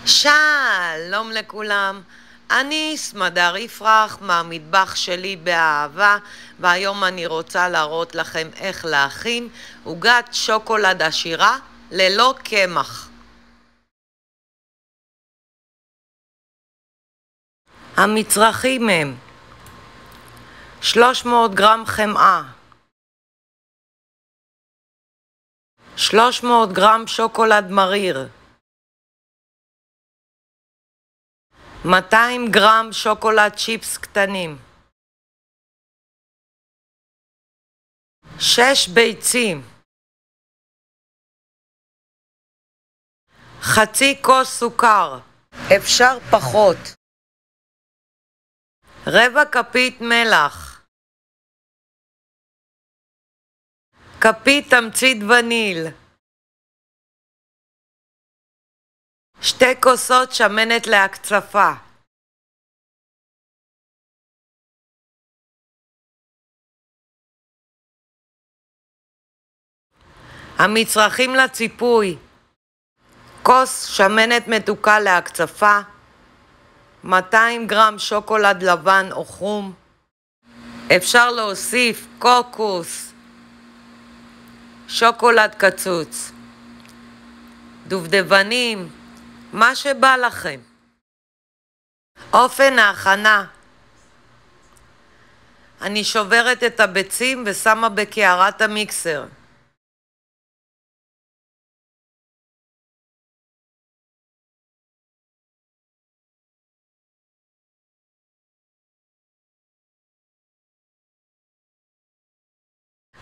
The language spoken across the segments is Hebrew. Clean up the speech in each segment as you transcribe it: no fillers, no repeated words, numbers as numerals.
שלום לכולם, אני סמדר יפרח מהמטבח שלי באהבה, והיום אני רוצה להראות לכם איך להכין עוגת שוקולד עשירה ללא קמח. המצרכים הם 300 גרם חמאה, 300 גרם שוקולד מריר, 200 גרם שוקולד צ'יפס קטנים, 6 ביצים, חצי כוס סוכר, אפשר פחות, רבע כפית מלח, כפית תמצית וניל, 2 כוסות שמנת להקצפה, המצרכים לציפוי: כוס שמנת מתוקה להקצפה, 200 גרם שוקולד לבן או חום, אפשר להוסיף קוקוס, שוקולד קצוץ, דובדבנים, מה שבא לכם. אופן ההכנה: אני שוברת את הביצים ושמה בקערת המיקסר.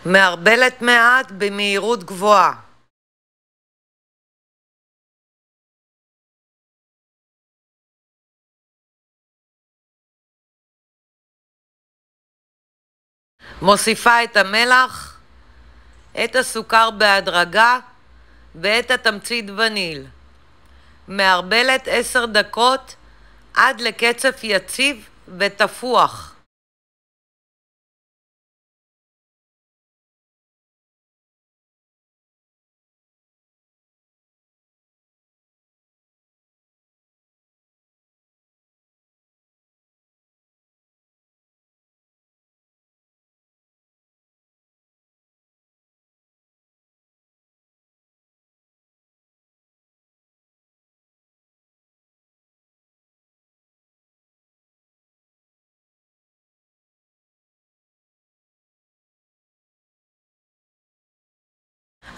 מערבלת מעט במהירות גבוהה. מוסיפה את המלח, את הסוכר בהדרגה ואת התמצית וניל. מערבלת 10 דקות עד לקצף יציב ותפוח.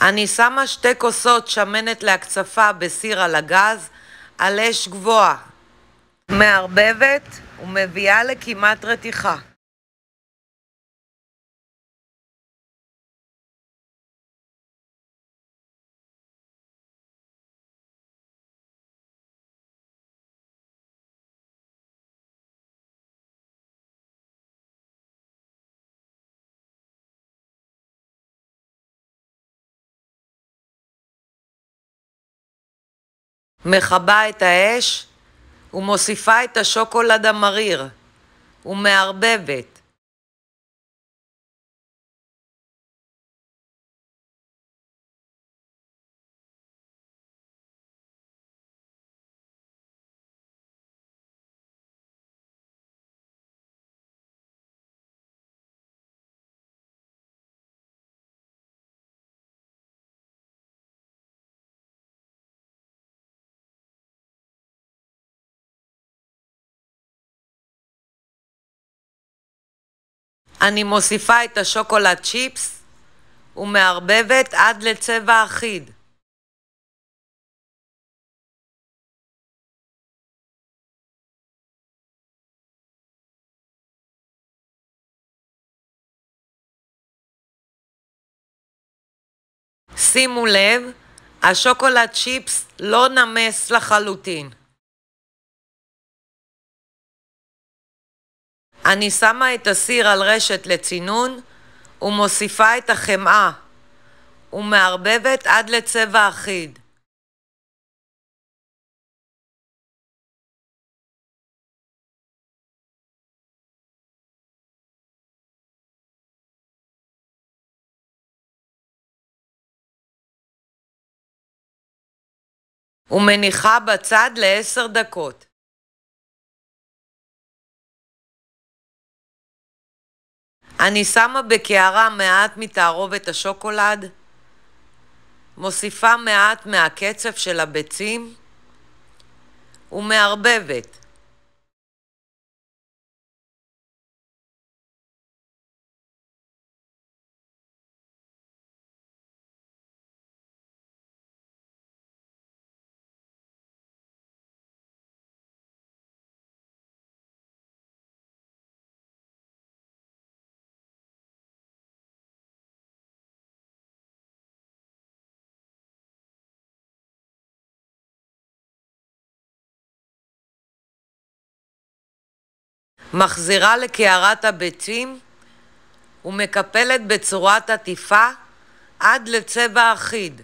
אני שמה 2 כוסות שמנת להקצפה בסיר על הגז על אש גבוהה. מערבבת ומביאה לכמעט רתיחה. מכבה את האש ומוסיפה את השוקולד המריר ומערבבת. אני מוסיפה את השוקולד צ'יפס ומערבבת עד לצבע אחיד. שימו לב, השוקולד צ'יפס לא נמס לחלוטין. אני שמה את הסיר על רשת לצינון ומוסיפה את החמאה ומערבבת עד לצבע אחיד. ומניחה בצד ל10 דקות. אני שמה בקערה מעט מתערובת השוקולד, מוסיפה מעט מהקצף של הביצים ומערבבת. מחזירה לקערת הביצים ומקפלת בצורת עטיפה עד לצבע אחיד.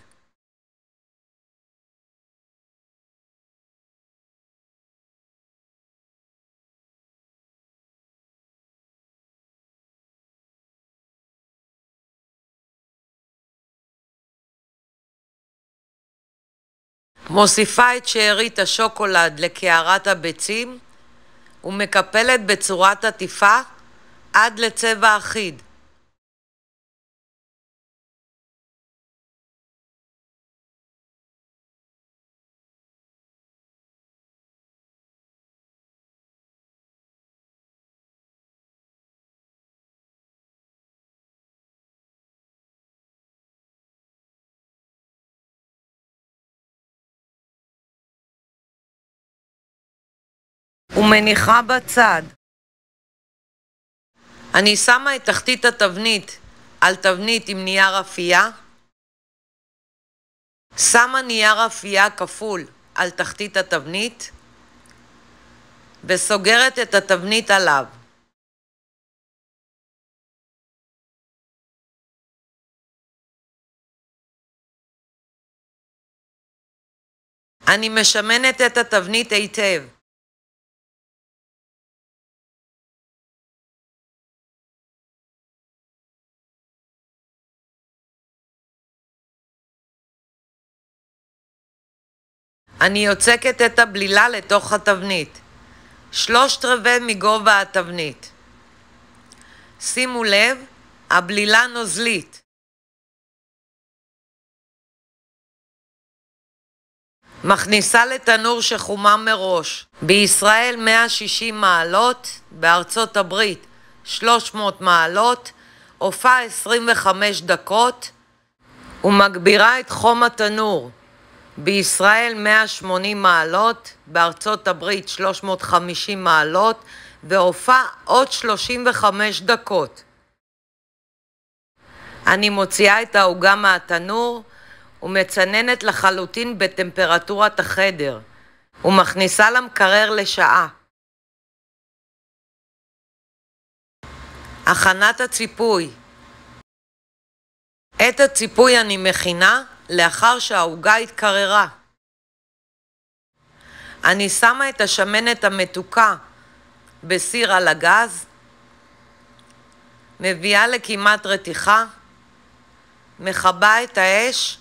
מוסיפה את שארית השוקולד לקערת הביצים ומקפלת בצורת עטיפה עד לצבע אחיד. ומניחה בצד. אני שמה את תחתית התבנית על תבנית עם נייר אפייה, שמה נייר אפייה כפול על תחתית התבנית וסוגרת את התבנית עליו. אני משמנת את התבנית היטב. אני יוצקת את הבלילה לתוך התבנית, 3/4 מגובה התבנית. שימו לב, הבלילה נוזלית. מכניסה לתנור שחומם מראש. בישראל 160 מעלות, בארצות הברית 300 מעלות, הופעה 25 דקות, ומגבירה את חום התנור. בישראל 180 מעלות, בארצות הברית 350 מעלות, והופעה עוד 35 דקות. אני מוציאה את העוגה מהתנור ומצננת לחלוטין בטמפרטורת החדר, ומכניסה למקרר לשעה. הכנת הציפוי. את הציפוי אני מכינה לאחר שהעוגה התקררה. אני שמה את השמנת המתוקה בסיר על הגז, מביאה לכמעט רתיחה, מכבה את האש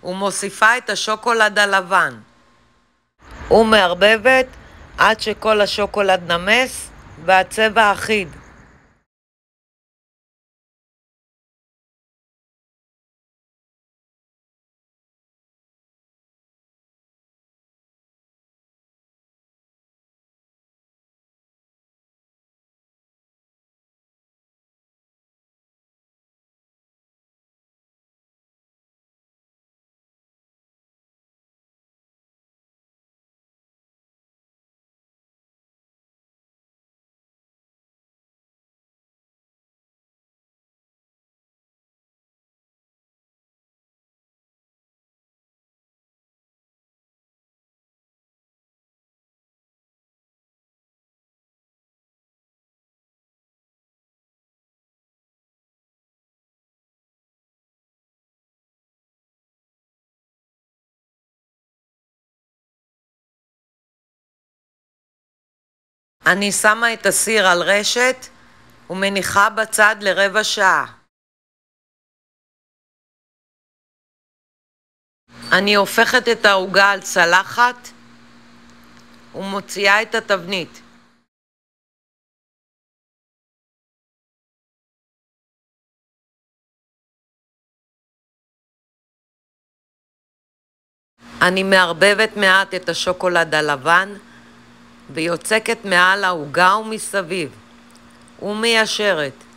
ומוסיפה את השוקולד הלבן ומערבבת עד שכל השוקולד נמס והצבע אחיד. אני שמה את הסיר על רשת ומניחה בצד לרבע שעה. אני הופכת את העוגה על צלחת ומוציאה את התבנית. אני מערבבת מעט את השוקולד הלבן ויוצקת מעל העוגה ומסביב ומיישרת.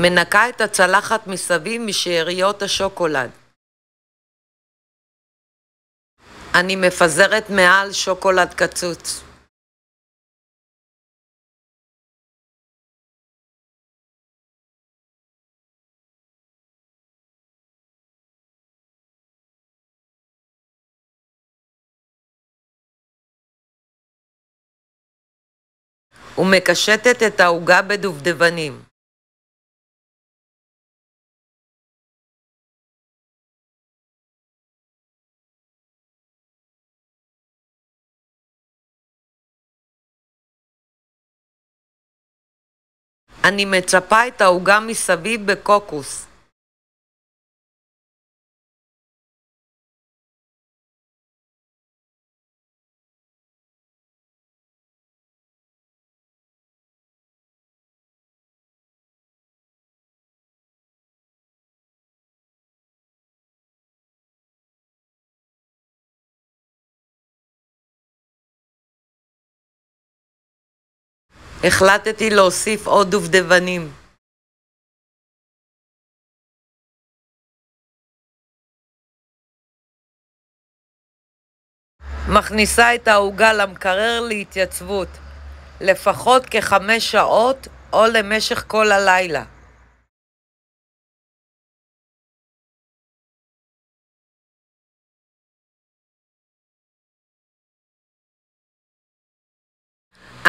מנקה את הצלחת מסביב משאריות השוקולד. אני מפזרת מעל שוקולד קצוץ. ומקשטת את העוגה בדובדבנים. אני מצפה את העוגה מסביב בקוקוס. החלטתי להוסיף עוד דובדבנים. מכניסה את העוגה למקרר להתייצבות, לפחות כ5 שעות או למשך כל הלילה.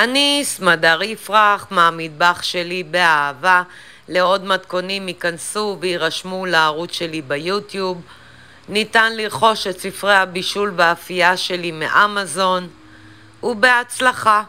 אני סמדר יפרח מהמטבח שלי באהבה. לעוד מתכונים ייכנסו וירשמו לערוץ שלי ביוטיוב. ניתן לרכוש את ספרי הבישול והאפייה שלי מאמזון, ובהצלחה.